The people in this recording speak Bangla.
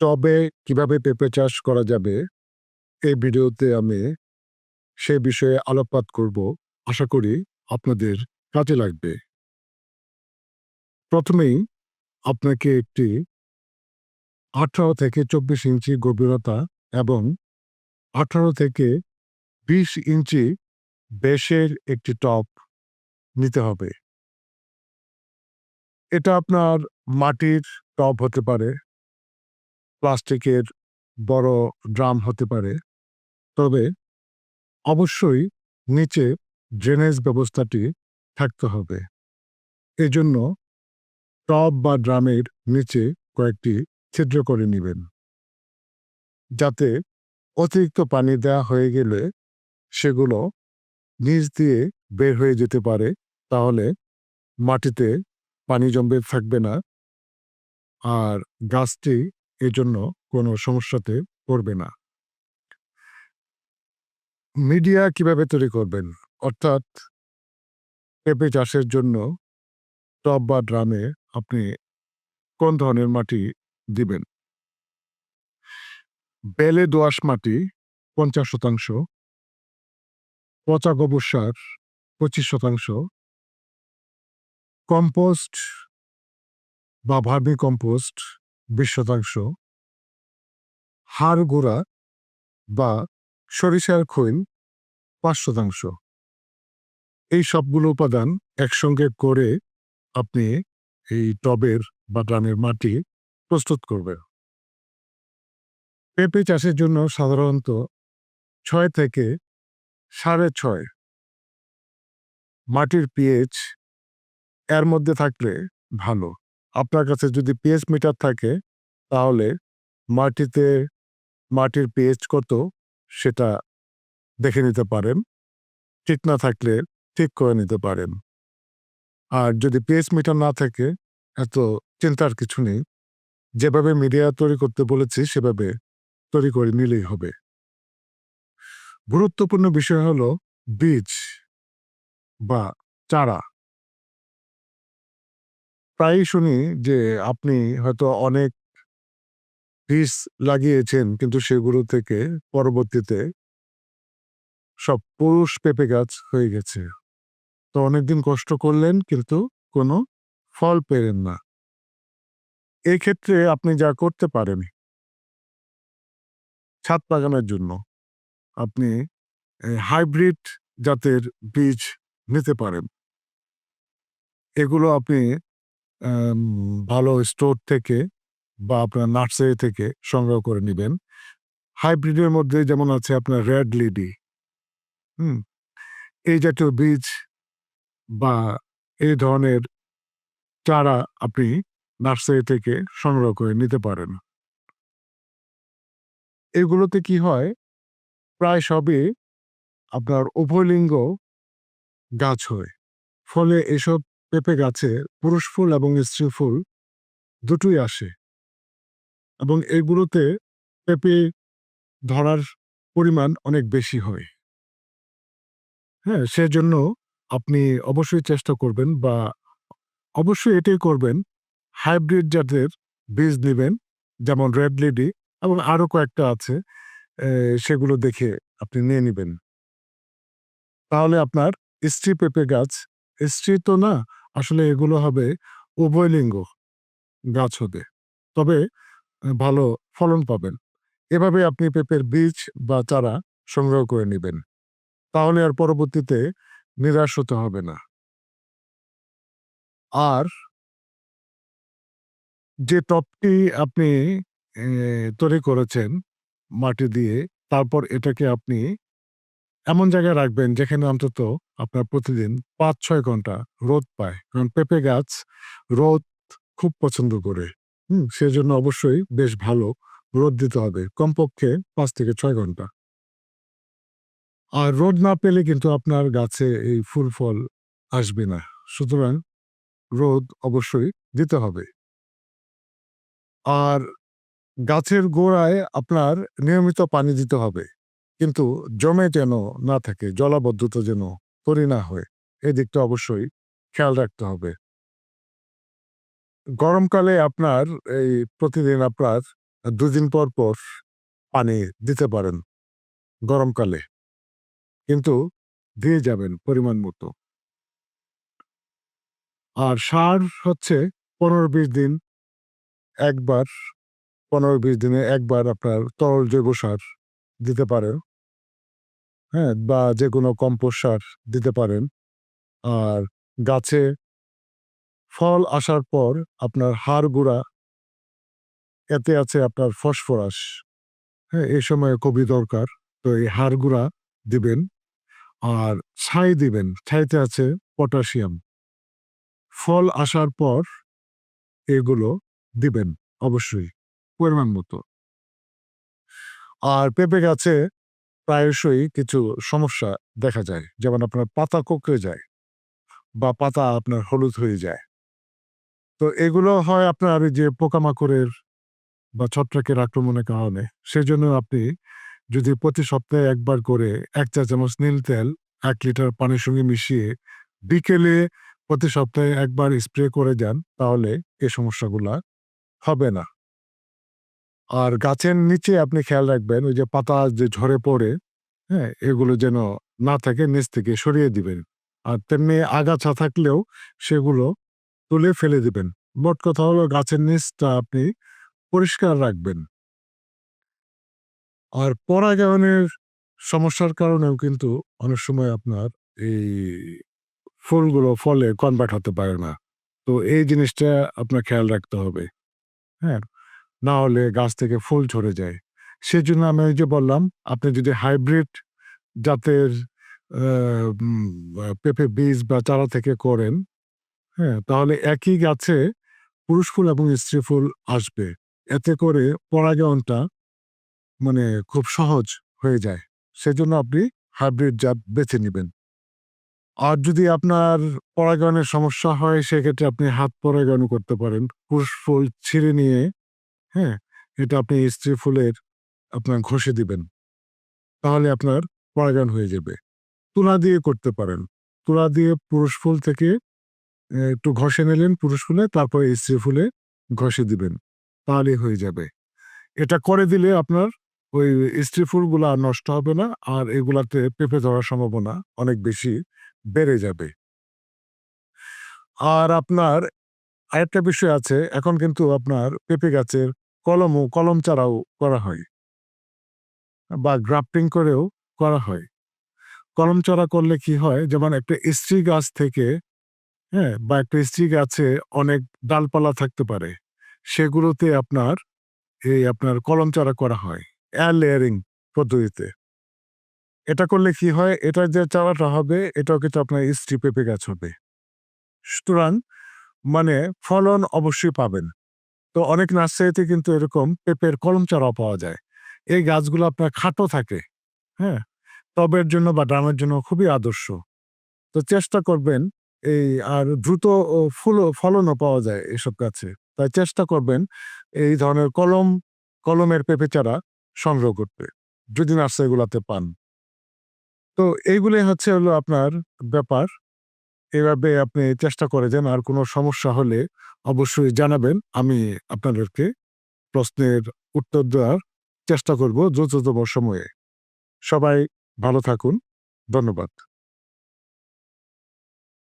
টবে কিভাবে পেঁপে চাষ করা যাবে এই ভিডিওতে আমি সে বিষয়ে আলোকপাত করব। আশা করি আপনাদের কাজে লাগবে। প্রথমেই আপনাকে একটি 18 থেকে 24 ইঞ্চি গভীরতা এবং 18 থেকে 20 ইঞ্চি ব্যাসের একটি টব নিতে হবে। এটা আপনার মাটির টব হতে পারে, প্লাস্টিকের বড় ড্রাম হতে পারে, তবে অবশ্যই নিচে ড্রেনেজ ব্যবস্থাটি থাকতে হবে। এজন্য টব বা ড্রামের নিচে কয়েকটি ছিদ্র করে নেবেন, যাতে অতিরিক্ত পানি দেওয়া হয়ে গেলে সেগুলো নিচ দিয়ে বের হয়ে যেতে পারে। তাহলে মাটিতে পানি জমে থাকবে না, আর গাছটি এজন্য কোনো সমস্যাতে পড়বে না। মিডিয়া কিভাবে তৈরি করবেন, অর্থাৎ পেঁপে চাষের জন্য টব বা ড্রামে আপনি কোন ধরনের মাটি দিবেন? বেলে দোআঁশ মাটি 50%, পচা গোবর সার 25%, কম্পোস্ট বা ভার্মি কম্পোস্ট 20%, হাড় গুঁড়া বা সরিষার খৈল 5%। এই সবগুলো উপাদান একসঙ্গে করে আপনি এই টবের বা ড্রামের মাটি প্রস্তুত করবেন। পেঁপে চাষের জন্য সাধারণত 6 থেকে 6.5 মাটির পিএইচ এর মধ্যে থাকলে ভালো। আপনার কাছে যদি পিএইচ মিটার থাকে তাহলে মাটির পিএইচ কত সেটা দেখে নিতে পারেন। ঠিক না থাকলে ঠিক করে নিতে পারেন। আর যদি পিএইচ মিটার না থাকে, এত চিন্তার কিছু নেই। যেভাবে মিডিয়া তৈরি করতে বলেছি সেভাবে তৈরি করে নিলেই হবে। গুরুত্বপূর্ণ বিষয় হলো বীজ বা চারা। প্রায়ই শুনি যে আপনি হয়তো অনেক বীজ লাগিয়েছেন, কিন্তু সেগুলো থেকে পরবর্তীতে সব পুরুষ পেঁপে গাছ হয়ে গেছে। তো অনেকদিন কষ্ট করলেন কিন্তু কোনো ফল পেলেন না। এক্ষেত্রে আপনি যা করতে পারেন, ছাদ বাগানের জন্য আপনি হাইব্রিড জাতের বীজ নিতে পারেন। এগুলো আপনি ভালো স্টোর থেকে বা আপনার নার্সারি থেকে সংগ্রহ করে নিবেন। হাইব্রিডের মধ্যে যেমন আছে আপনার রেড লিডি, এই জাতীয় বীজ বা এই ধরনের চারা আপনি নার্সারি থেকে সংগ্রহ করে নিতে পারেন। এগুলোতে কি হয়, প্রায় সবই আপনার উভয়লিঙ্গ গাছ হয়। ফলে এসব পেঁপে গাছে পুরুষ ফুল এবং স্ত্রী ফুল দুটোই আসে, এবং এগুলোতে পেঁপে ধরার পরিমাণ অনেক বেশি হয়। হ্যাঁ, সেজন্য আপনি অবশ্যই চেষ্টা করবেন বা অবশ্যই এটাই করবেন, হাইব্রিড জাতের বীজ নিবেন, যেমন রেড লেডি এবং আরো কয়েকটা আছে, সেগুলো দেখে আপনি নিয়ে নিবেন। তাহলে আপনার স্ত্রী পেঁপে গাছ, স্ত্রী তো না, আসলে এগুলো হবে উভয়লিঙ্গ গাছ হবে, তবে ভালো ফলন পাবেন। এভাবে আপনি পেঁপের বীজ বা চারা সংগ্রহ করে নিবেন। তাহলে আর পরবর্তীতে নিরাশ হতে হবে না। আর যে টবটি আপনি তৈরি করেছেন মাটি দিয়ে, তারপর এটাকে আপনি এমন জায়গায় রাখবেন যেখানে অন্তত আপনার প্রতিদিন ৫-৬ ঘন্টা রোদ পায়। কারণ পেঁপে গাছ রোদ খুব পছন্দ করে। সেজন্য অবশ্যই বেশ ভালো রোদ দিতে হবে। কমপক্ষে ৫ থেকে ৬ ঘন্টা। আর রোদ না পেলে কিন্তু আপনার গাছে এই ফুল ফল আসবে না। সুতরাং রোদ অবশ্যই দিতে হবে। আর গাছের গোড়ায় আপনার নিয়মিত পানি দিতে হবে। কিন্তু জমে যেন না থাকে, জলাবদ্ধতা যেন তৈরি না হয়, এদিকটা অবশ্যই খেয়াল রাখতে হবে। গরমকালে আপনার এই প্রতিদিন আপনার 2 দিন পর, পর পানি দিতে পারেন গরমকালে। কিন্তু দিয়ে যাবেন পরিমাণ মতো। আর সার হচ্ছে 15-20 দিন একবার, 15-20 দিনে একবার আপনার তরল জৈব সার দিতে পারেন, হ্যাঁ? বা যেকোনো কম্পোস্ট সার দিতে পারেন। আর গাছে ফল আসার পর আপনার হাড় গুঁড়া, এতে আছে আপনার ফসফরাস, হ্যাঁ? এই সময়ে খুবই দরকার। তো এই হাড় গুঁড়া দিবেন। আর ছাই দিবেন। ছাইতে আছে পটাশিয়াম। ফল আসার পর এগুলো দিবেন অবশ্যই পরিমাণ মতো। আর পেঁপে গাছে প্রায়শই কিছু সমস্যা দেখা যায়। যেমন আপনার পাতা কুঁকড়ে যায় বা পাতা আপনার হলুদ হয়ে যায়। তো এগুলো হয় আপনার ওই যে পোকামাকড়ের বা ছত্রাকের আক্রমণের কারণে। সেজন্য আপনি যদি প্রতি সপ্তাহে ১ বার করে ১ চা চামচ নীল তেল ১ লিটার পানির সঙ্গে মিশিয়ে বিকেলে প্রতি সপ্তাহে ১ বার স্প্রে করে যান, তাহলে এই সমস্যাগুলা হবে না। আর গাছের নিচে আপনি খেয়াল রাখবেন ওই যে পাতা যে ঝরে পড়ে, হ্যাঁ? এগুলো যেন না থাকে, নিচ থেকে সরিয়ে দিবেন। আর তেমনি আগাছা থাকলেও সেগুলো তুলে ফেলে দিবেন। মোট কথা হলো গাছের নিচটা আপনি পরিষ্কার রাখবেন। আর পরাগায়নের সমস্যার কারণেও কিন্তু অনেক সময় আপনার এই ফুলগুলো ফলে কনভার্ট হতে পারে না। তো এই জিনিসটা আপনার খেয়াল রাখতে হবে, হ্যাঁ? না হলে গাছ থেকে ফুল ঝরে যায়। সেজন্য আমি ওই যে বললাম, আপনি যদি হাইব্রিড জাতের আ উম পেঁপে বীজ বা চারা থেকে করেন, হ্যাঁ? তাহলে একই গাছে পুরুষ ফুল এবং স্ত্রী ফুল আসবে। এতে করে পরাগায়নটা মানে খুব সহজ হয়ে যায়। সেজন্য আপনি হাইব্রিড জাত বেছে নিবেন। আর যদি আপনার পরাগায়নের সমস্যা হয়, সেক্ষেত্রে আপনি হাত পরাগায়নও করতে পারেন। পুরুষ ফুল ছিঁড়ে নিয়ে, হ্যাঁ? এটা আপনি স্ত্রী ফুলের আপনার ঘষে দিবেন। তাহলে আপনার পরাগায়ন হয়ে যাবে। তুলা দিয়ে করতে পারেন। তুলা দিয়ে পুরুষ ফুল থেকে একটু ঘষে নিলেন পুরুষ ফুলে, তারপরে স্ত্রী ফুলে ঘষে দিবেন। তাহলেই হয়ে যাবে। এটা করে দিলে আপনার ওই স্ত্রী ফুলগুলা আর নষ্ট হবে না। আর এগুলাতে পেঁপে ধরার সম্ভাবনা অনেক বেশি বেড়ে যাবে। আর আপনার আরেকটা বিষয় আছে, এখন কিন্তু আপনার পেঁপে গাছের কলম চারাও করা হয় বা গ্রাফটিং করেও করা হয়। কলম চারা করলে কি হয়? যেমন একটা স্ত্রী গাছ থেকে, হ্যাঁ? বা একটা স্ত্রী গাছে অনেক ডালপালা থাকতে পারে। সেগুলোতে আপনার কলম চারা করা হয়। এয়ার লেয়ারিং পদ্ধতিতে। এটা করলে কি হয়? এটার যে চারাটা হবে, এটাও কিন্তু আপনার স্ত্রী পেঁপে গাছ হবে। সুতরাং মানে ফলন অবশ্যই পাবেন। তো অনেক নার্সারিতে কিন্তু এরকম পেঁপের কলম চারাও পাওয়া যায়। এই গাছগুলো আপনার খাটো থাকে, হ্যাঁ? টবের জন্য বা ড্রামের জন্য খুবই আদর্শ। তো চেষ্টা করবেন এই, আর দ্রুত ফলনও পাওয়া যায় এসব গাছে। তাই চেষ্টা করবেন এই ধরনের কলমের পেঁপে চারা সংগ্রহ করতে, যদি নার্সারিগুলাতে পান। তো এইগুলোই হচ্ছে হলো আপনার ব্যাপার। এভাবে আপনি চেষ্টা করে যান। আর কোনো সমস্যা হলে অবশ্যই জানাবেন। আমি আপনাদেরকে প্রশ্নের উত্তর দেওয়ার চেষ্টা করব দ্রুততম সময়ে। সবাই ভালো থাকুন। ধন্যবাদ।